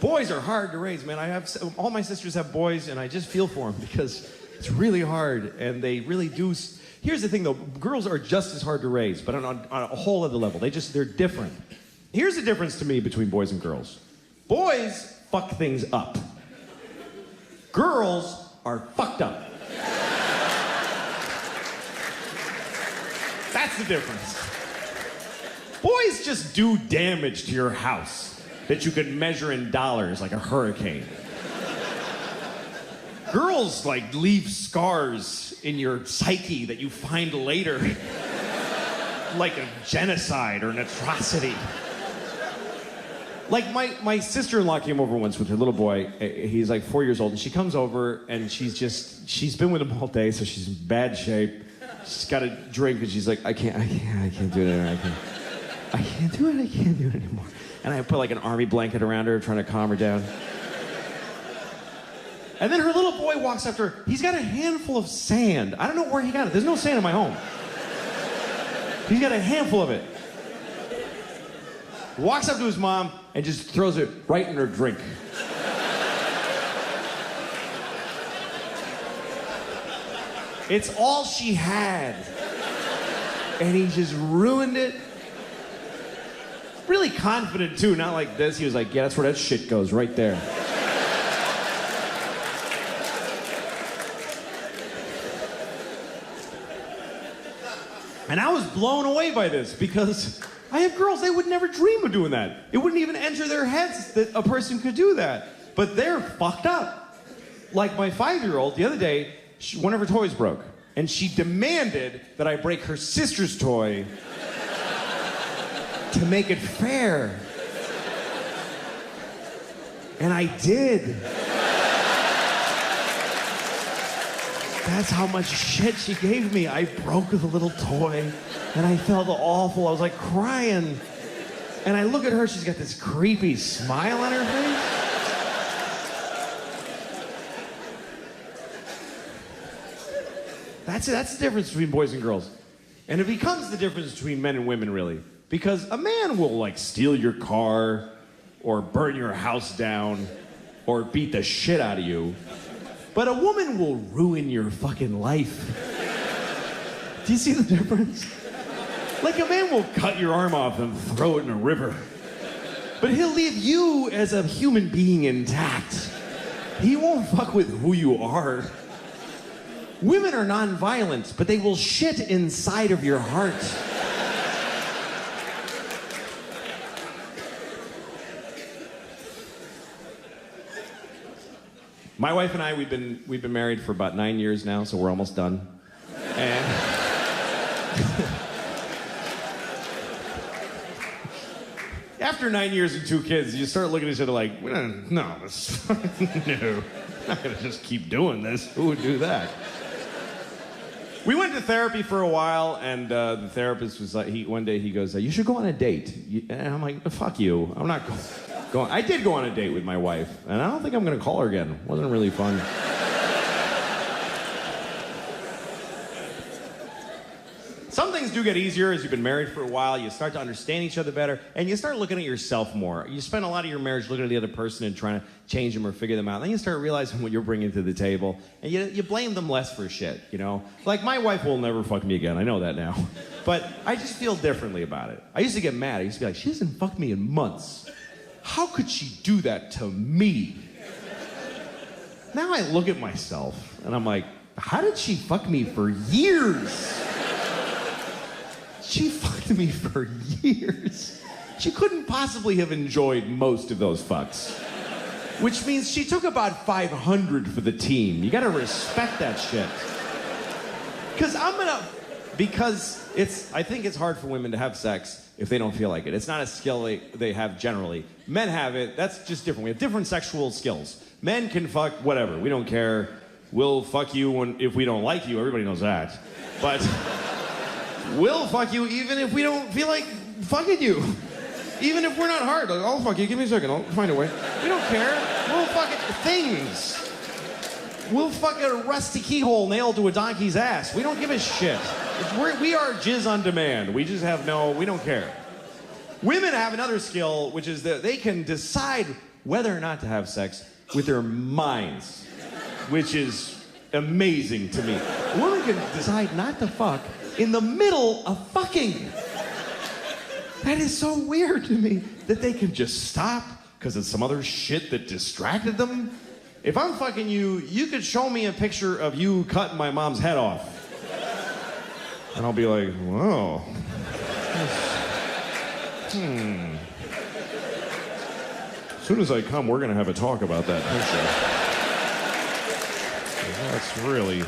Boys are hard to raise, man. All my sisters have boys, and I just feel for them because it's really hard, and they really do. Here's the thing, though. Girls are just as hard to raise, but on a whole other level. They're different. Here's the difference to me between boys and girls. Boys fuck things up. Girls are fucked up. That's the difference. Boys just do damage to your house that you could measure in dollars like a hurricane. Girls, like, leave scars in your psyche that you find later, like a genocide or an atrocity. Like, my sister-in-law came over once with her little boy. He's like 4 years old, and she comes over, and she's been with him all day, so she's in bad shape. She's got a drink, and she's like, I can't do it. I can't do it anymore. And I put like an army blanket around her, trying to calm her down. And then her little boy walks up to her. He's got a handful of sand. I don't know where he got it. There's no sand in my home. He's got a handful of it. Walks up to his mom and just throws it right in her drink. It's all she had. And he just ruined it. Really confident, too, not like this. He was like, yeah, that's where that shit goes, right there. And I was blown away by this because I have girls, they would never dream of doing that. It wouldn't even enter their heads that a person could do that. But they're fucked up. Like my 5-year-old, the other day, one of her toys broke. And she demanded that I break her sister's toy to make it fair. And I did. That's how much shit she gave me. I broke the little toy, and I felt awful. I was like crying. And I look at her, she's got this creepy smile on her face. That's the difference between boys and girls. And it becomes the difference between men and women, really. Because a man will, like, steal your car, or burn your house down, or beat the shit out of you. But a woman will ruin your fucking life. Do you see the difference? Like, a man will cut your arm off and throw it in a river. But he'll leave you as a human being intact. He won't fuck with who you are. Women are non-violent, but they will shit inside of your heart. My wife and I, we've been married for about 9 years now, so we're almost done. And after 9 years and 2 kids, you start looking at each other like, no, no, I'm not gonna just keep doing this. Who would do that? We went to therapy for a while, and the therapist was like, one day he goes, you should go on a date. And I'm like, fuck you, I'm not going. I did go on a date with my wife, and I don't think I'm gonna call her again. It wasn't really fun. Some things do get easier as you've been married for a while. You start to understand each other better, and you start looking at yourself more. You spend a lot of your marriage looking at the other person and trying to change them or figure them out. Then you start realizing what you're bringing to the table, and you blame them less for shit, you know? Like, my wife will never fuck me again. I know that now. But I just feel differently about it. I used to get mad. I used to be like, she hasn't fucked me in months. How could she do that to me? Now I look at myself, and I'm like, how did she fuck me for years? She fucked me for years. She couldn't possibly have enjoyed most of those fucks. Which means she took about 500 for the team. You gotta respect that shit. I think it's hard for women to have sex if they don't feel like it. It's not a skill they have generally. Men have it, that's just different. We have different sexual skills. Men can fuck whatever, we don't care. We'll fuck you if we don't like you, everybody knows that. But we'll fuck you even if we don't feel like fucking you. Even if we're not hard, like, I'll fuck you, give me a second, I'll find a way. We don't care, we'll fuck things. We'll fuck a rusty keyhole nailed to a donkey's ass. We don't give a shit. We are jizz on demand. We just have we don't care. Women have another skill, which is that they can decide whether or not to have sex with their minds, which is amazing to me. A woman can decide not to fuck in the middle of fucking. That is so weird to me that they can just stop because of some other shit that distracted them. If I'm fucking you, you could show me a picture of you cutting my mom's head off. And I'll be like, whoa. As soon as I come, we're gonna have a talk about that picture. That's really...